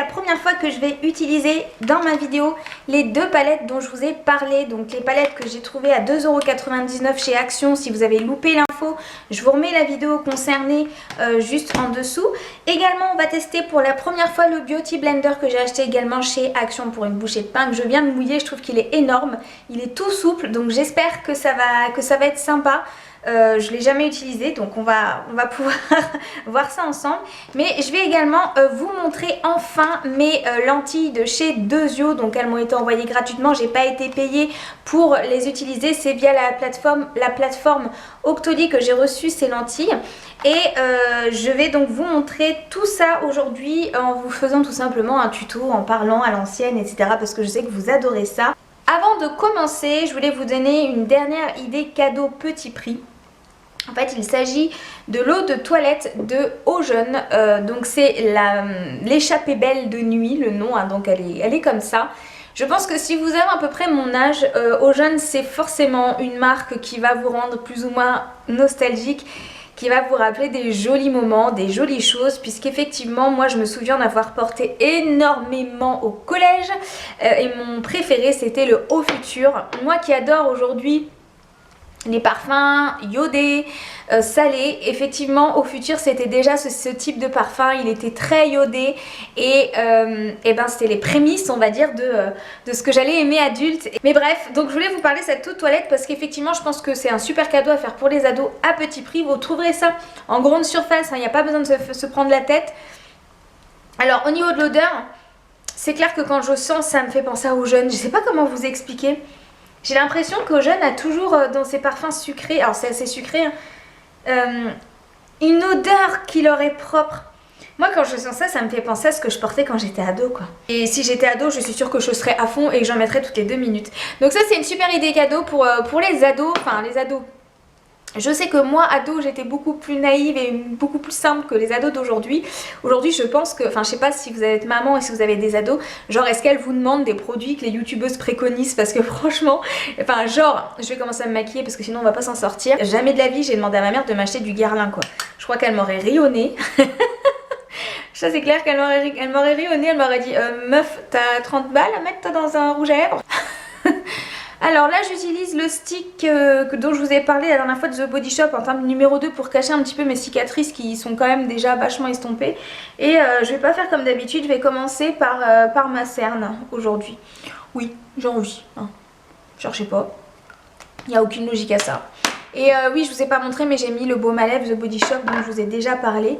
la première fois que je vais utiliser dans ma vidéo les deux palettes dont je vous ai parlé. Donc les palettes que j'ai trouvées à 2,99 € chez Action. Si vous avez loupé l'info, je vous remets la vidéo concernée juste en dessous. Également, on va tester pour la première fois le Beauty Blender que j'ai acheté également chez Action pour une bouchée de pain que je viens de mouiller. Je trouve qu'il est énorme, il est tout souple, donc j'espère que ça va être sympa. Je ne l'ai jamais utilisé, donc on va pouvoir voir ça ensemble. Mais je vais également vous montrer enfin mes lentilles de chez Dezio. Donc elles m'ont été envoyées gratuitement, j'ai pas été payée pour les utiliser. C'est via la plateforme Octoly que j'ai reçu ces lentilles. Et je vais donc vous montrer tout ça aujourd'hui en vous faisant tout simplement un tuto, en parlant à l'ancienne, etc. Parce que je sais que vous adorez ça. Avant de commencer, je voulais vous donner une dernière idée cadeau petit prix. En fait, il s'agit de l'eau de toilette de Ojeune. Donc c'est l'échappée belle de nuit, le nom, hein, donc elle est comme ça. Je pense que si vous avez à peu près mon âge, Ojeune c'est forcément une marque qui va vous rendre plus ou moins nostalgique, qui va vous rappeler des jolis moments, des jolies choses, puisqu'effectivement moi je me souviens d'avoir porté énormément au collège et mon préféré c'était le Eau Futur. Moi qui adore aujourd'hui les parfums iodés, salés, effectivement Eau Futur c'était déjà ce type de parfum, il était très iodé et ben c'était les prémices on va dire de ce que j'allais aimer adulte. Mais bref, donc je voulais vous parler de cette eau de toilette parce qu'effectivement je pense que c'est un super cadeau à faire pour les ados à petit prix. Vous trouverez ça en grande surface, il n'y a pas besoin de se prendre la tête. Alors au niveau de l'odeur, c'est clair que quand je sens ça me fait penser à Ojeune, je sais pas comment vous expliquer. J'ai l'impression qu'Ojeune a toujours dans ses parfums sucrés, alors c'est assez sucré, hein, une odeur qui leur est propre. Moi quand je sens ça, ça me fait penser à ce que je portais quand j'étais ado quoi. Et si j'étais ado, je suis sûre que je serais à fond et que j'en mettrais toutes les 2 minutes. Donc ça c'est une super idée cadeau pour les ados, enfin les ados. Je sais que moi, ado, j'étais beaucoup plus naïve et beaucoup plus simple que les ados d'aujourd'hui. Aujourd'hui, je pense que, enfin, je sais pas si vous êtes maman et si vous avez des ados, genre, est-ce qu'elles vous demandent des produits que les youtubeuses préconisent? Parce que franchement, enfin, genre, je vais commencer à me maquiller parce que sinon on va pas s'en sortir. Jamais de la vie, j'ai demandé à ma mère de m'acheter du Guerlain, quoi. Je crois qu'elle m'aurait ri au nez. Ça, c'est clair qu'elle m'aurait ri au nez, elle m'aurait dit, meuf, t'as 30 balles à mettre dans un rouge à lèvres? Alors là j'utilise le stick dont je vous ai parlé la dernière fois de The Body Shop en termes de numéro 2 pour cacher un petit peu mes cicatrices qui sont quand même déjà vachement estompées. Et je vais pas faire comme d'habitude, je vais commencer par ma cerne aujourd'hui. Oui, j'ai envie, hein. Cherchez pas, il n'y a aucune logique à ça. Et oui, je vous ai pas montré mais j'ai mis le baume à lèvres The Body Shop dont je vous ai déjà parlé.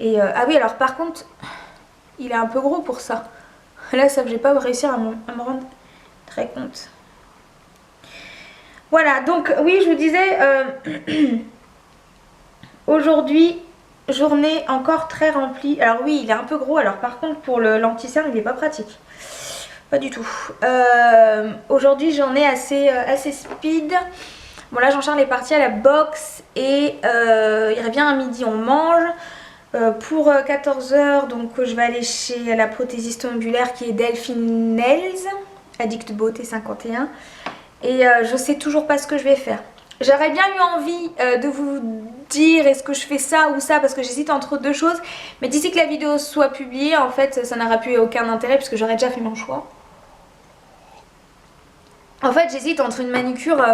Et ah oui, alors par contre, il est un peu gros pour ça. Là, ça j'ai pas réussi à me rendre très compte. Voilà, donc oui, je vous disais, aujourd'hui, journée encore très remplie. Alors oui, il est un peu gros, alors par contre pour le l'anti-cerne, il n'est pas pratique. Pas du tout. Aujourd'hui, j'en ai assez speed. Bon là, Jean-Charles est parti à la boxe et il revient à midi, on mange. Pour 14 h, donc je vais aller chez la prothésiste ongulaire qui est Delphine Nails, Addict Beauté 51. Et je sais toujours pas ce que je vais faire. J'aurais bien eu envie de vous dire est-ce que je fais ça ou ça parce que j'hésite entre deux choses. Mais d'ici que la vidéo soit publiée, en fait ça n'aura plus aucun intérêt puisque j'aurais déjà fait mon choix. En fait j'hésite entre une manucure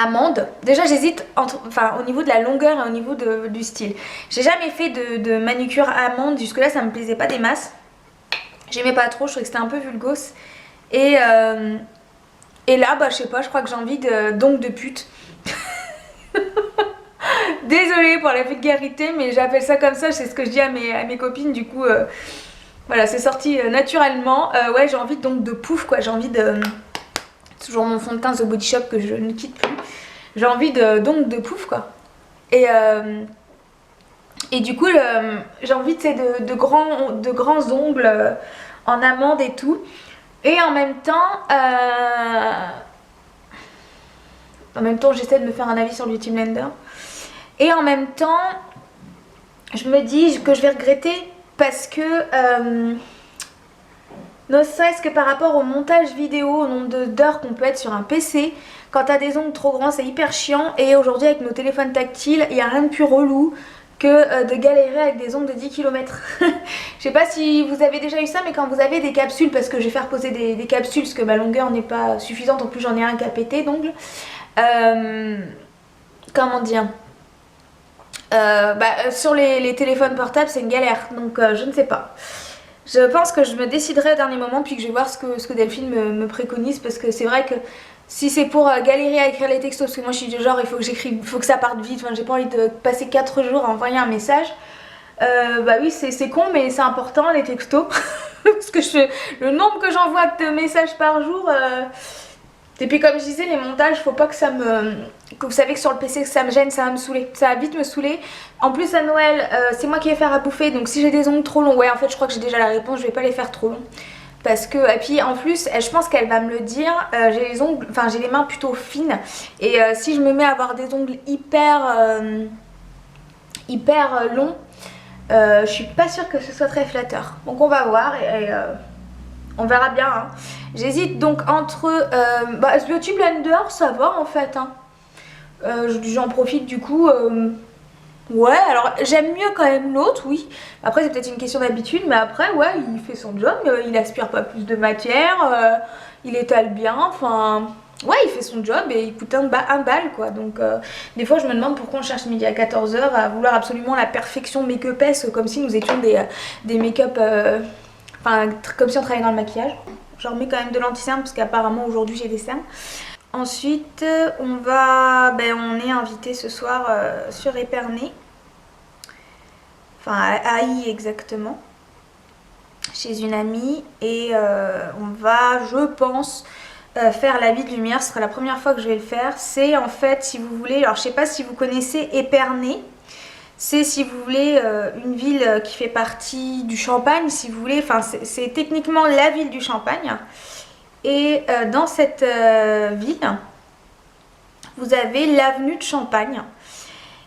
amande. Déjà j'hésite au niveau de la longueur et au niveau du style. J'ai jamais fait de manucure amande, jusque là ça me plaisait pas des masses. J'aimais pas trop, je trouvais que c'était un peu vulgose. Et là, bah je sais pas, je crois que j'ai envie d'ongles de pute. Désolée pour la vulgarité, mais j'appelle ça comme ça, c'est ce que je dis à mes copines, du coup, voilà, c'est sorti naturellement. Ouais, j'ai envie d'ongles de pouf, quoi, j'ai envie de... Toujours mon fond de teint The Body Shop que je ne quitte plus. J'ai envie d'ongles de pouf, quoi. Et du coup, j'ai envie, tu sais, de grands ongles en amande et tout. Et en même temps j'essaie de me faire un avis sur le Beauty Blender. Et en même temps, je me dis que je vais regretter parce que, ne serait-ce que par rapport au montage vidéo, au nombre d'heures qu'on peut être sur un PC, quand t'as des ongles trop grands, c'est hyper chiant. Et aujourd'hui, avec nos téléphones tactiles, il n'y a rien de plus relou que de galérer avec des ongles de 10 km. Je sais pas si vous avez déjà eu ça, mais quand vous avez des capsules, parce que je vais faire poser des capsules parce que ma longueur n'est pas suffisante, en plus j'en ai un qui a pété d'ongles. Comment dire, sur les téléphones portables c'est une galère, donc je ne sais pas. Je pense que je me déciderai au dernier moment, puis que je vais voir ce que Delphine me préconise, parce que c'est vrai que si c'est pour galérer à écrire les textos, parce que moi je suis du genre il faut que j'écrive, il faut que ça parte vite, enfin, j'ai pas envie de passer 4 jours à envoyer un message. Bah oui, c'est con, mais c'est important les textos. Parce que le nombre que j'envoie de messages par jour. Et puis comme je disais, les montages, faut pas que ça me... Que vous savez que sur le PC que ça me gêne, ça va me saouler. Ça va vite me saouler. En plus à Noël, c'est moi qui vais faire à bouffer, donc si j'ai des ongles trop longs, ouais en fait je crois que j'ai déjà la réponse, je vais pas les faire trop longs. Parce que, et puis en plus, je pense qu'elle va me le dire, j'ai les ongles, enfin j'ai les mains plutôt fines. Et si je me mets à avoir des ongles hyper longs, je suis pas sûre que ce soit très flatteur. Donc on va voir et on verra bien. Hein. J'hésite donc entre... ce Beauty Blender, ça va en fait. Hein. J'en profite du coup... Ouais, alors j'aime mieux quand même l'autre, oui. Après c'est peut-être une question d'habitude, mais après ouais, il fait son job, il aspire pas plus de matière, il étale bien, enfin... Ouais, il fait son job et il coûte un bal quoi. Donc des fois je me demande pourquoi on cherche midi à 14 h à vouloir absolument la perfection make-up-esque, comme si nous étions des make-up... Enfin, comme si on travaillait dans le maquillage. Je remets quand même de l'anti-cerne parce qu'apparemment aujourd'hui j'ai des cernes. Ensuite, on est invité ce soir sur Épernay. Enfin, à Ailly exactement. Chez une amie. Et on va, je pense, faire la vie de lumière. Ce sera la première fois que je vais le faire. C'est en fait, si vous voulez, alors je sais pas si vous connaissez Épernay. C'est, si vous voulez, une ville qui fait partie du Champagne, si vous voulez. Enfin, c'est techniquement la ville du Champagne. Et dans cette ville, vous avez l'avenue de Champagne.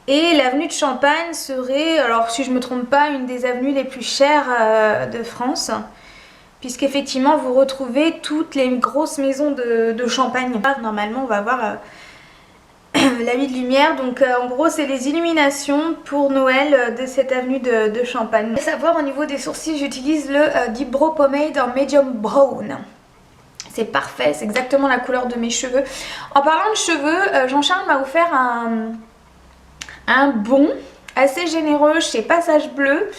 Et l'avenue de Champagne serait, alors si je ne me trompe pas, une des avenues les plus chères de France. Puisqu'effectivement, vous retrouvez toutes les grosses maisons de Champagne. Normalement, on va avoir la vie de lumière. Donc en gros, c'est les illuminations pour Noël de cette avenue de Champagne. À savoir, au niveau des sourcils, j'utilise le Deep Brow Pomade en Medium Brown. C'est parfait, c'est exactement la couleur de mes cheveux. En parlant de cheveux, Jean-Charles m'a offert un bon assez généreux chez Passage Bleu.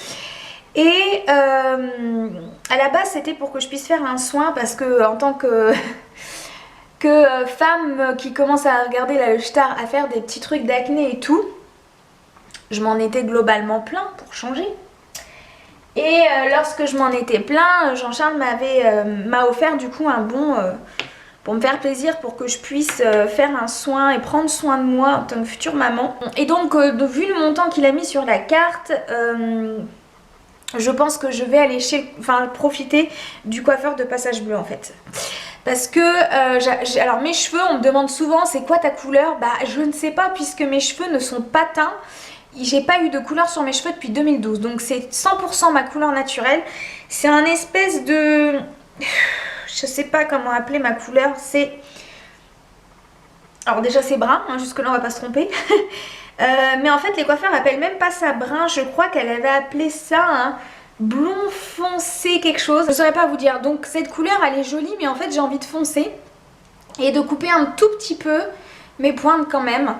Et à la base, c'était pour que je puisse faire un soin parce que en tant que femme qui commence à regarder la star à faire des petits trucs d'acné et tout, je m'en étais globalement plein pour changer. Et lorsque je m'en étais plein, Jean-Charles m'a offert du coup un bon pour me faire plaisir, pour que je puisse faire un soin et prendre soin de moi en tant que future maman. Et donc vu le montant qu'il a mis sur la carte, je pense que je vais aller profiter du coiffeur de Passage Bleu en fait. Parce que, alors mes cheveux, on me demande souvent c'est quoi ta couleur? Bah je ne sais pas puisque mes cheveux ne sont pas teints. J'ai pas eu de couleur sur mes cheveux depuis 2012, donc c'est 100% ma couleur naturelle. C'est un espèce de... Je sais pas comment appeler ma couleur, c'est... Alors déjà c'est brun, hein, jusque là on va pas se tromper. Mais en fait les coiffeurs appellent même pas ça brun, je crois qu'elle avait appelé ça un blond foncé quelque chose. Je saurais pas vous dire, donc cette couleur elle est jolie mais en fait j'ai envie de foncer et de couper un tout petit peu mes pointes quand même.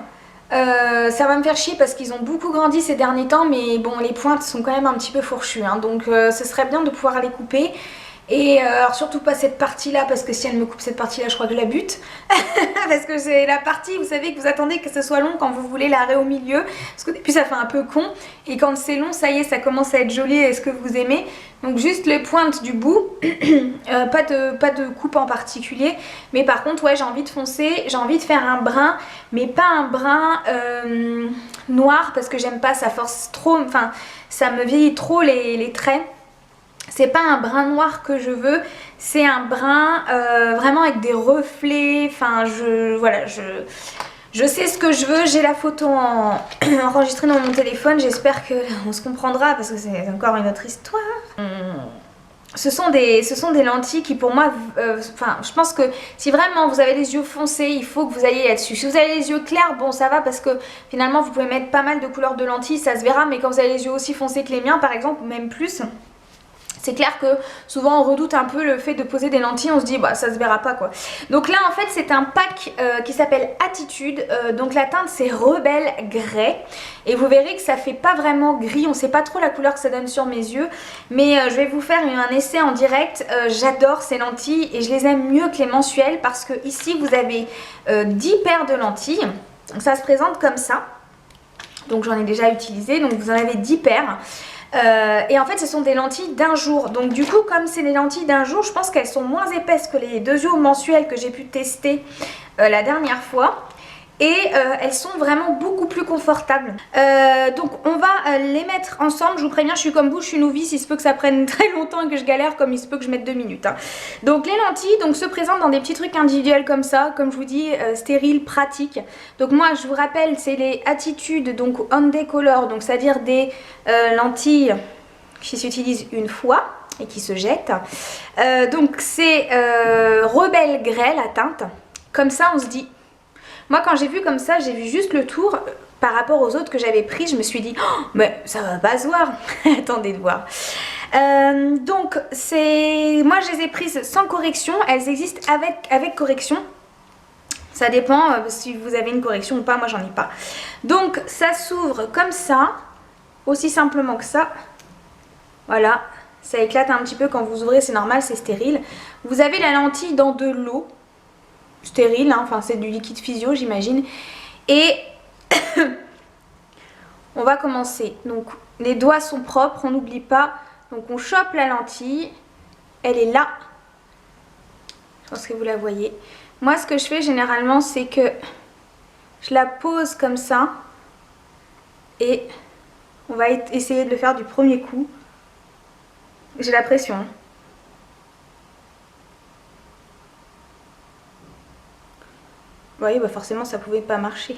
Ça va me faire chier parce qu'ils ont beaucoup grandi ces derniers temps, mais bon les pointes sont quand même un petit peu fourchues hein, donc ce serait bien de pouvoir les couper. Et alors surtout pas cette partie là parce que si elle me coupe cette partie là je crois que je la bute. Parce que c'est la partie, vous savez, que vous attendez que ce soit long quand vous voulez l'arrêt au milieu. Parce qu'au début ça fait un peu con et quand c'est long ça y est ça commence à être joli, est-ce que vous aimez. Donc juste les pointes du bout, pas de coupe en particulier. Mais par contre ouais j'ai envie de foncer, j'ai envie de faire un brun. Mais pas un brun noir parce que j'aime pas, ça force trop, enfin ça me vieillit trop les traits. C'est pas un brun noir que je veux, c'est un brun vraiment avec des reflets, enfin je sais ce que je veux, j'ai la photo enregistrée dans mon téléphone, j'espère qu'on se comprendra parce que c'est encore une autre histoire. ce sont des lentilles qui pour moi, enfin je pense que si vraiment vous avez les yeux foncés, il faut que vous ayez là-dessus. Si vous avez les yeux clairs, bon ça va parce que finalement vous pouvez mettre pas mal de couleurs de lentilles, ça se verra, mais quand vous avez les yeux aussi foncés que les miens par exemple, ou même plus, c'est clair que souvent on redoute un peu le fait de poser des lentilles, on se dit bah ça se verra pas quoi. Donc là en fait c'est un pack qui s'appelle Attitude, donc la teinte c'est Rebelle Grey et vous verrez que ça fait pas vraiment gris, on sait pas trop la couleur que ça donne sur mes yeux, mais je vais vous faire un essai en direct. J'adore ces lentilles et je les aime mieux que les mensuelles parce que ici vous avez 10 paires de lentilles, donc ça se présente comme ça, donc j'en ai déjà utilisé, donc vous en avez 10 paires. Et en fait ce sont des lentilles d'un jour, donc du coup comme c'est des lentilles d'un jour, je pense qu'elles sont moins épaisses que les deux yeux mensuels que j'ai pu tester la dernière fois. Et elles sont vraiment beaucoup plus confortables. Donc on va les mettre ensemble. Je vous préviens, je suis comme vous, je suis novice. Il se peut que ça prenne très longtemps et que je galère, comme il se peut que je mette 2 minutes. Hein. Donc les lentilles donc, se présentent dans des petits trucs individuels comme ça. Comme je vous dis, stériles, pratiques. Donc moi je vous rappelle, c'est les Attitude, donc on décolore. Donc c'est-à-dire des lentilles qui s'utilisent une fois et qui se jettent. Donc c'est Rebelle Grey la teinte. Comme ça on se dit... Moi quand j'ai vu comme ça, j'ai vu juste le tour par rapport aux autres que j'avais pris, je me suis dit oh, mais ça va pas se voir. Attendez de voir. Donc moi je les ai prises sans correction, elles existent avec correction. Ça dépend si vous avez une correction ou pas, moi j'en ai pas. Donc ça s'ouvre comme ça, aussi simplement que ça. Voilà, ça éclate un petit peu quand vous ouvrez, c'est normal, c'est stérile. Vous avez la lentille dans de l'eau. Stérile, hein, enfin c'est du liquide physio j'imagine. Et on va commencer. Donc les doigts sont propres, on n'oublie pas. Donc on chope la lentille, elle est là. Je pense que vous la voyez. Moi ce que je fais généralement c'est que je la pose comme ça. Et on va essayer de le faire du premier coup. J'ai la pression. Hein. Vous voyez, bah forcément ça pouvait pas marcher.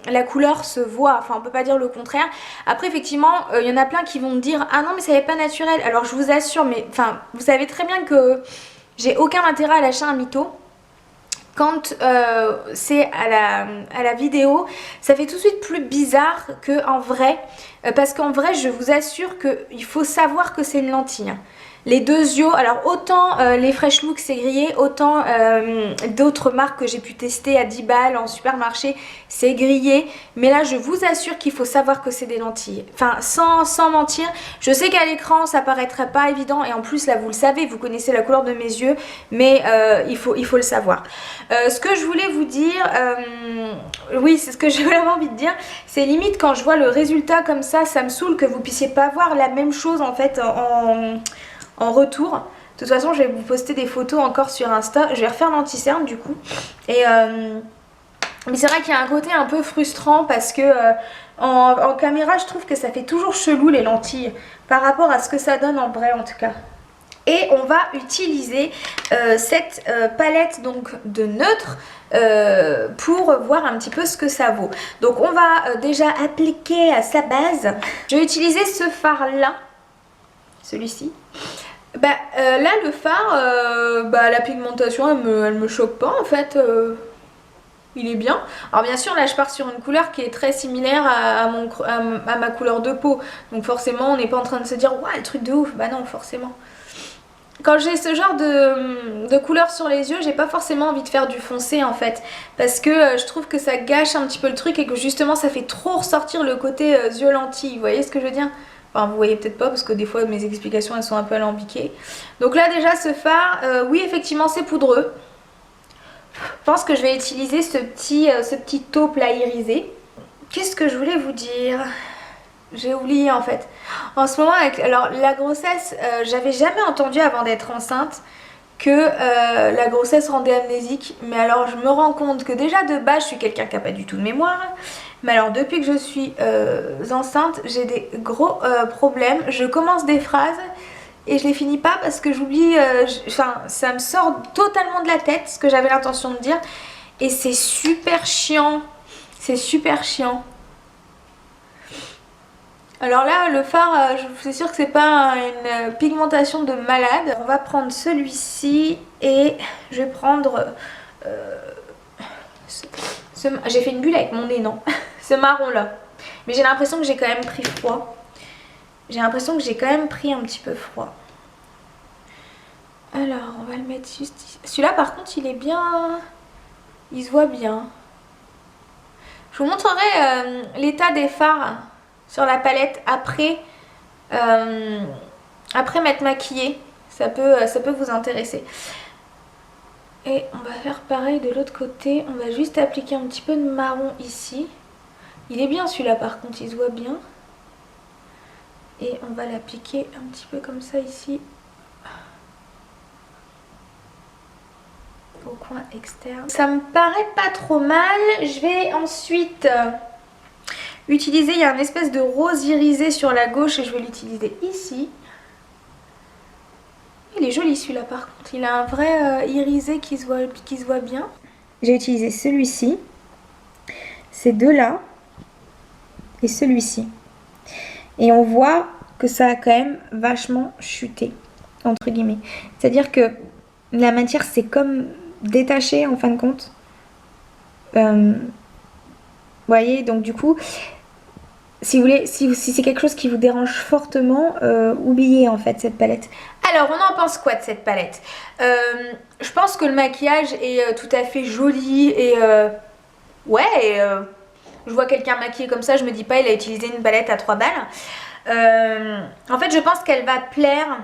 La couleur se voit, enfin on peut pas dire le contraire. Après effectivement, il y en a plein qui vont me dire ah non mais ça n'est pas naturel. Alors je vous assure, mais enfin vous savez très bien que j'ai aucun intérêt à lâcher un mytho. Quand c'est à la vidéo, ça fait tout de suite plus bizarre qu'en vrai. Parce qu'en vrai, je vous assure qu'il faut savoir que c'est une lentille. Les deux yeux, alors autant les Fresh Look c'est grillé, autant d'autres marques que j'ai pu tester à 10 balles en supermarché, c'est grillé. Mais là je vous assure qu'il faut savoir que c'est des lentilles. Enfin sans mentir, je sais qu'à l'écran ça paraîtrait pas évident et en plus là vous le savez, vous connaissez la couleur de mes yeux, mais il faut le savoir. Ce que je voulais vous dire, oui c'est ce que j'ai vraiment envie de dire, c'est limite quand je vois le résultat comme ça me saoule que vous puissiez pas voir la même chose en fait en retour. De toute façon je vais vous poster des photos encore sur Insta, je vais refaire l'anti-cerne du coup. Et mais c'est vrai qu'il y a un côté un peu frustrant parce que en caméra je trouve que ça fait toujours chelou les lentilles par rapport à ce que ça donne en vrai en tout cas. Et on va utiliser cette palette donc de neutre pour voir un petit peu ce que ça vaut. Donc on va déjà appliquer à sa base. Je vais utiliser ce fard là, celui-ci. Bah, là le fard, la pigmentation elle me choque pas en fait, il est bien. Alors bien sûr là je pars sur une couleur qui est très similaire à ma couleur de peau, donc forcément on n'est pas en train de se dire ouais le truc de ouf, bah non forcément. Quand j'ai ce genre de couleur sur les yeux, j'ai pas forcément envie de faire du foncé en fait, parce que je trouve que ça gâche un petit peu le truc et que justement ça fait trop ressortir le côté yeux lentilles, vous voyez ce que je veux dire? Enfin vous voyez peut-être pas parce que des fois mes explications elles sont un peu alambiquées. Donc là déjà ce fard, oui effectivement c'est poudreux. Je pense que je vais utiliser ce petit taupe là irisé. Qu'est-ce que je voulais vous dire? J'ai oublié en fait. En ce moment, alors la grossesse, j'avais jamais entendu avant d'être enceinte que la grossesse rendait amnésique. Mais alors je me rends compte que déjà de base je suis quelqu'un qui n'a pas du tout de mémoire. Mais alors depuis que je suis enceinte, j'ai des gros problèmes. Je commence des phrases et je les finis pas parce que j'oublie, enfin ça me sort totalement de la tête ce que j'avais l'intention de dire. Et c'est super chiant. C'est super chiant. Alors là, le fard, je suis sûre que c'est pas une pigmentation de malade. On va prendre celui-ci et je vais prendre... j'ai fait une bulle avec mon nez, non? Ce marron là. Mais j'ai l'impression que j'ai quand même pris froid. J'ai l'impression que j'ai quand même pris un petit peu froid. Alors, on va le mettre juste ici. Celui-là, par contre, il est bien... Il se voit bien. Je vous montrerai l'état des fards sur la palette après, après m'être maquillée. Ça peut vous intéresser. Et on va faire pareil de l'autre côté. On va juste appliquer un petit peu de marron ici. Il est bien celui-là par contre, il se voit bien. Et on va l'appliquer un petit peu comme ça ici. Au coin externe. Ça me paraît pas trop mal. Je vais ensuite utiliser, il y a un espèce de rose irisé sur la gauche et je vais l'utiliser ici. Il est joli celui-là par contre. Il a un vrai irisé qui se voit bien. J'ai utilisé celui-ci, ces deux-là et celui-ci. Et on voit que ça a quand même vachement chuté, entre guillemets. C'est-à-dire que la matière s'est comme détachée en fin de compte. Vous voyez, donc du coup, si vous voulez, si c'est quelque chose qui vous dérange fortement, oubliez en fait cette palette. Alors, on en pense quoi de cette palette? Je pense que le maquillage est tout à fait joli et ouais, je vois quelqu'un maquillé comme ça, je me dis pas il a utilisé une palette à 3 balles. En fait, je pense qu'elle va plaire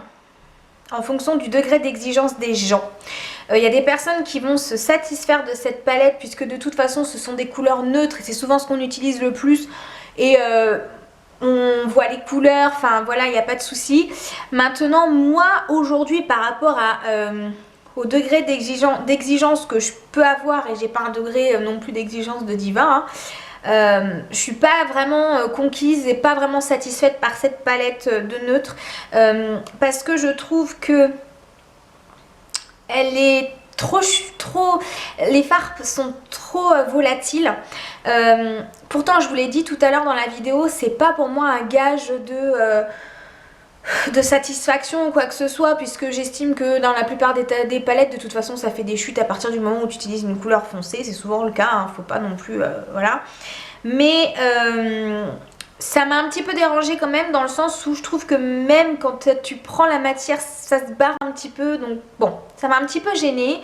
en fonction du degré d'exigence des gens. Il y a des personnes qui vont se satisfaire de cette palette puisque de toute façon ce sont des couleurs neutres et c'est souvent ce qu'on utilise le plus et on voit les couleurs, enfin voilà, il n'y a pas de souci. Maintenant, moi aujourd'hui par rapport au degré d'exigence que je peux avoir, et j'ai pas un degré non plus d'exigence de diva, hein, je suis pas vraiment conquise et pas vraiment satisfaite par cette palette de neutre parce que je trouve que elle est trop les fards sont trop volatiles. Pourtant je vous l'ai dit tout à l'heure dans la vidéo, c'est pas pour moi un gage de satisfaction ou quoi que ce soit, puisque j'estime que dans la plupart des palettes de toute façon ça fait des chutes à partir du moment où tu utilises une couleur foncée, c'est souvent le cas, hein, faut pas non plus voilà. Mais ça m'a un petit peu dérangée quand même dans le sens où je trouve que même quand tu prends la matière ça se barre un petit peu, donc bon, ça m'a un petit peu gênée.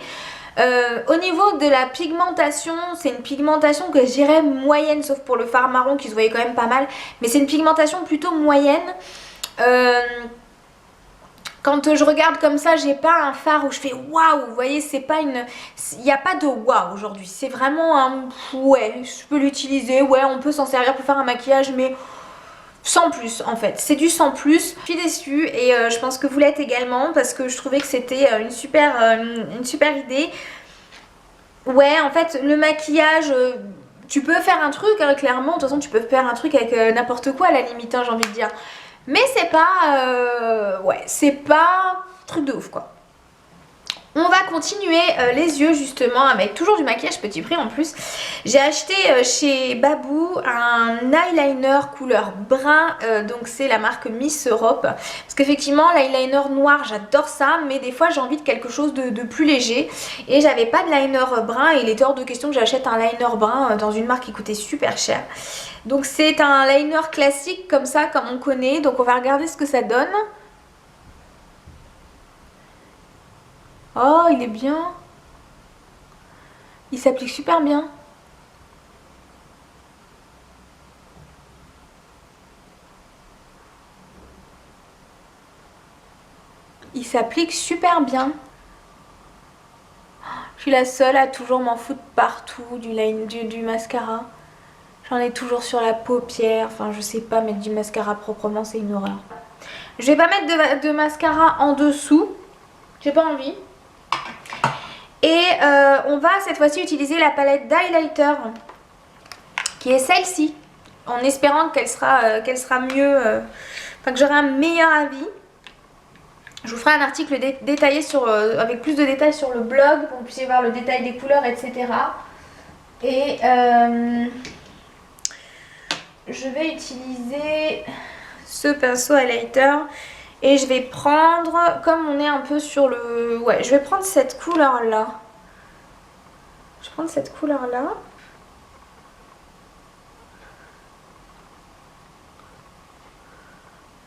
Au niveau de la pigmentation, c'est une pigmentation que je dirais moyenne, sauf pour le fard marron qui se voyait quand même pas mal, mais c'est une pigmentation plutôt moyenne. Quand je regarde comme ça, j'ai pas un fard où je fais waouh, vous voyez, c'est pas une... Il n'y a pas de waouh aujourd'hui, c'est vraiment un... Ouais, je peux l'utiliser, ouais, on peut s'en servir pour faire un maquillage, mais sans plus en fait, c'est du sans plus. Je suis déçue et je pense que vous l'êtes également parce que je trouvais que c'était une super idée. Ouais, en fait, le maquillage... tu peux faire un truc, hein, clairement, de toute façon tu peux faire un truc avec n'importe quoi à la limite, hein, j'ai envie de dire. Mais c'est pas... ouais, c'est pas truc de ouf quoi. On va continuer les yeux justement avec toujours du maquillage petit prix en plus. J'ai acheté chez Babou un eyeliner couleur brun, donc c'est la marque Miss Europe. Parce qu'effectivement l'eyeliner noir j'adore ça, mais des fois j'ai envie de quelque chose de plus léger. Et j'avais pas de liner brun et il était hors de question que j'achète un liner brun dans une marque qui coûtait super cher. Donc c'est un liner classique comme ça, comme on connaît, donc on va regarder ce que ça donne. Oh, il est bien. Il s'applique super bien. Il s'applique super bien. Je suis la seule à toujours m'en foutre partout du mascara. J'en ai toujours sur la paupière. Enfin, je sais pas mettre du mascara proprement, c'est une horreur. Je vais pas mettre de mascara en dessous. J'ai pas envie. Et on va cette fois-ci utiliser la palette d'highlighter qui est celle-ci, en espérant qu'elle sera mieux, enfin que j'aurai un meilleur avis. Je vous ferai un article détaillé avec plus de détails sur le blog pour que vous puissiez voir le détail des couleurs, etc. Et je vais utiliser... ce pinceau highlighter. Et je vais prendre, comme on est un peu sur le... Ouais, je vais prendre cette couleur-là. Je vais prendre cette couleur-là.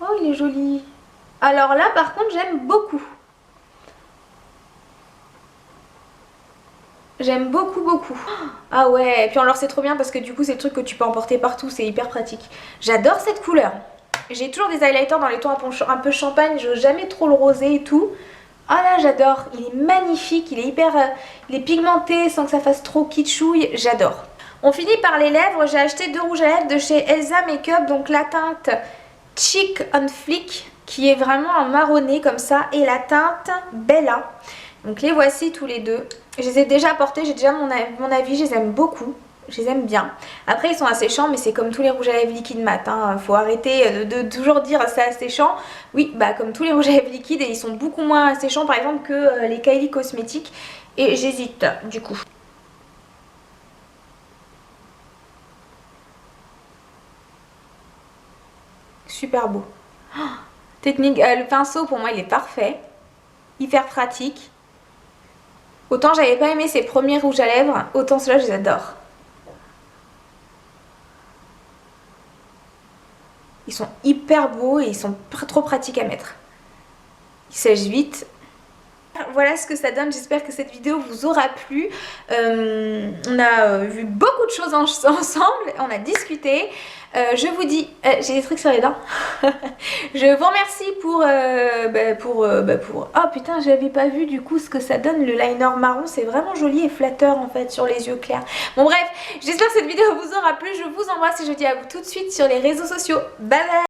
Oh, il est joli. Alors là, par contre, j'aime beaucoup. J'aime beaucoup, beaucoup. Ah ouais, et puis alors c'est trop bien parce que du coup, c'est le truc que tu peux emporter partout. C'est hyper pratique. J'adore cette couleur. J'ai toujours des highlighters dans les tons un peu champagne. Je veux jamais trop le rosé et tout. Ah là, j'adore. Il est magnifique. Il est hyper... il est pigmenté sans que ça fasse trop kitschouille. J'adore. On finit par les lèvres. J'ai acheté 2 rouges à lèvres de chez Elsa Makeup. Donc la teinte Cheek on Flick qui est vraiment en marronné comme ça. Et la teinte Bella. Donc les voici tous les deux. Je les ai déjà portés. J'ai déjà mon avis. Je les aime beaucoup. Je les aime bien. Après ils sont asséchants mais c'est comme tous les rouges à lèvres liquides mat. Faut arrêter de toujours dire c'est asséchant. Oui bah comme tous les rouges à lèvres liquides et ils sont beaucoup moins asséchants par exemple que les Kylie Cosmetics. Et j'hésite du coup. Super beau. Oh, technique, le pinceau pour moi il est parfait. Hyper pratique. Autant j'avais pas aimé ces premiers rouges à lèvres, autant ceux-là je les adore. Ils sont hyper beaux et ils sont trop pratiques à mettre. Ils sèchent vite. Voilà ce que ça donne, j'espère que cette vidéo vous aura plu. On a vu beaucoup de choses ensemble, on a discuté. Je vous dis, j'ai des trucs sur les dents. Je vous remercie pour... Oh putain, j'avais pas vu du coup ce que ça donne, le liner marron, c'est vraiment joli et flatteur en fait sur les yeux clairs. Bon bref, j'espère que cette vidéo vous aura plu, je vous embrasse et je vous dis à vous tout de suite sur les réseaux sociaux. Bye bye.